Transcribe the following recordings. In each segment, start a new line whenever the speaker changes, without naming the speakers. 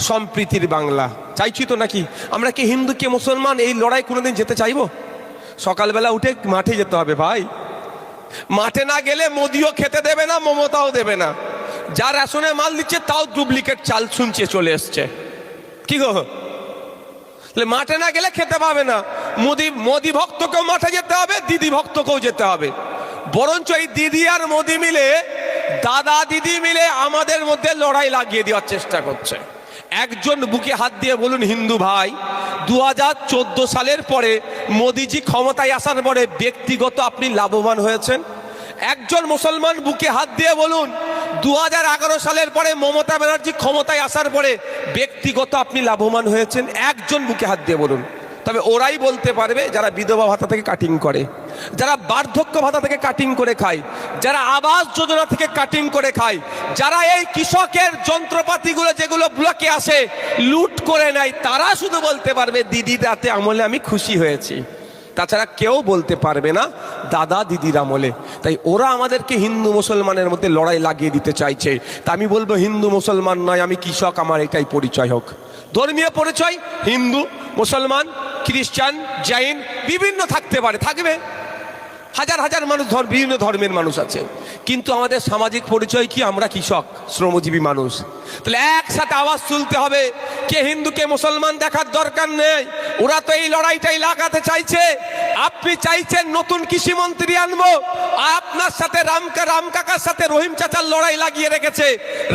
সম্প্রীতির বাংলা। চাইছি তো নাকি? আমরা কি হিন্দু কে মুসলমান এই লড়াই কোনোদিন যেতে চাইবো? সকালবেলা উঠে মাঠে যেতে হবে ভাই। মাঠে না গেলে মোদিও খেতে দেবে না, মমতাও দেবে না। যা রেশনে মাল দিচ্ছে তাও ডুপ্লিকেট চাল শুনছে চলে এসছে। কি গো, মাঠে না গেলে খেতে পাবে না। মোদি ভক্তকেও মাঠে যেতে হবে, দিদি ভক্তকেও যেতে হবে। বরঞ্চ এই দিদি আর মোদি মিলে, দাদা দিদি মিলে আমাদের মধ্যে লড়াই লাগিয়ে দেওয়ার চেষ্টা করছে। একজন বুকে হাত দিয়ে বলুন হিন্দু ভাই, 2014 সালের পরে মোদিজি ক্ষমতায় আসার পরে ব্যক্তিগত আপনি লাভবান হয়েছেন? একজন মুসলমান বুকে হাত দিয়ে বলুন 2011 সালের পরে মমতা ব্যানার্জি ক্ষমতায় আসার পরে ব্যক্তিগত আপনি লাভবান হয়েছেন? একজন বুকে হাত দিয়ে বলুন। তবে ওরাই বলতে পারবে যারা বিধবা ভাতা থেকে কাটিং করে, যারা বার্ধক্য ভাতা থেকে কাটিং করে খায়, যারা আবাস যোজনা থেকে কাটিং করে খায়, যারা এই কৃষকের যন্ত্রপাতিগুলো যেগুলো ব্লকে আসে লুট করে নেয়, তারা শুধু বলতে পারবে দিদি তাতে আমলে আমি খুশি হয়েছি। তাছাড়া কেউ বলতে পারবে না দাদা দিদির আমলে। তাই ওরা আমাদেরকে হিন্দু মুসলমানের মধ্যে লড়াই লাগিয়ে দিতে চাইছে। তা আমি বলবো হিন্দু মুসলমান নয়, আমি কৃষক, আমার এটাই পরিচয় হোক। ধর্মীয় পরিচয় হিন্দু, মুসলমান, খ্রিস্টান, জৈন বিভিন্ন থাকতে পারে, থাকবে। হাজার হাজার মানুষ বিভিন্ন ধর্মের মানুষ আছে, কিন্তু আমাদের সামাজিক পরিচয় কি? আমরা কৃষক, শ্রমজীবী মানুষ। তাহলে একসাথে আওয়াজ তুলতে হবে। কে হিন্দু কে মুসলমান দেখার দরকার নেই। ওরা তো এই লড়াইটাই লাগাতে চাইছে। আপনি চাইছেন নতুন কৃষি মন্ত্রী আনবো, আপনার সাথে রাম কাকার সাথে রহিম চাচার লড়াই লাগিয়ে রেখেছে।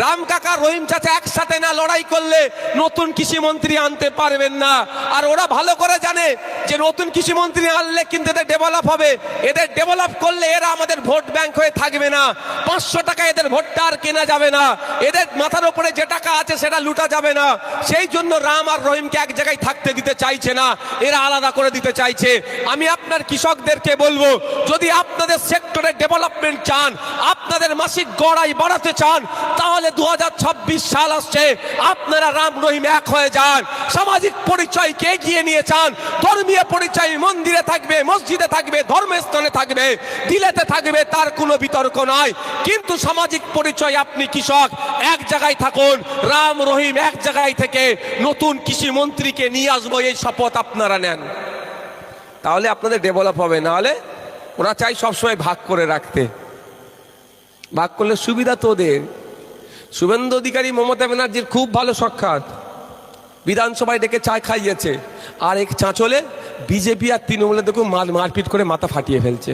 রাম কাকা রহিম চাচা একসাথে না লড়াই করলে নতুন কৃষি মন্ত্রী আনতে পারবেন না। আর ওরা ভালো করে জানে যে নতুন কৃষি মন্ত্রী আনলে কিন্তু এদের ডেভেলপ হবে। এদের ডেভেলপ করলে এরা আমাদের ভোট ব্যাংক হয়ে থাকবে না। 500 টাকা এদের ভোটটা আর কেনা যাবে না। এদের মাথার উপরে যে টাকা আছে সেটা লুটা যাবে না। সেই জন্য রাম আর রহিমকে এক জায়গায় থাকতে দিতে চাইছে না, এরা আলাদা করে দিতে চাইছে। আমি আপনার কৃষকদেরকে বলবো, যদি আপনাদের সেক্টরে ডেভেলপমেন্ট চান, আপনাদের মাসিক গড়াই বাড়াতে চান, তাহলে 2026 সাল আসছে, আপনারা রাম রহিম এক হয়ে যান। সামাজিক পরিচয়কে এগিয়ে নিয়ে চান, ধর্মীয় পরিচয় মন্দিরে থাকবে, মসজিদে থাকবে, ধর্মস্থানে থাকবে, দিলেতে থাকবে, তার কোনো বিতর্ক নাই। কিন্তু সামাজিক পরিচয় আপনি কৃষক, এক জায়গায় থাকুন। রাম রহিম এক জায়গায় থেকে নতুন কৃষি মন্ত্রীকে নিয়ে আসবো, এই শপথ আপনারা নেন, তাহলে আপনাদের ডেভেলপ হবে। না হলে ওরা চাই সবসময় ভাগ করে রাখতে। ভাগ করলে সুবিধা তো ওদের। শুভেন্দু অধিকারী মমতা ব্যানার্জির খুব ভালো সাক্ষাৎ, বিধানসভায় ডেকে চা খাইয়েছে। আর এক চাঁচলে বিজেপি আর তৃণমূলে দেখুন মারপিট করে মাথা ফাটিয়ে ফেলছে।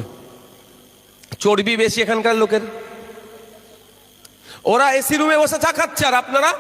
চর্বি বেশি এখানকার লোকের। ওরা এসি রুমে বসে চা খাচ্ছে আর আপনারা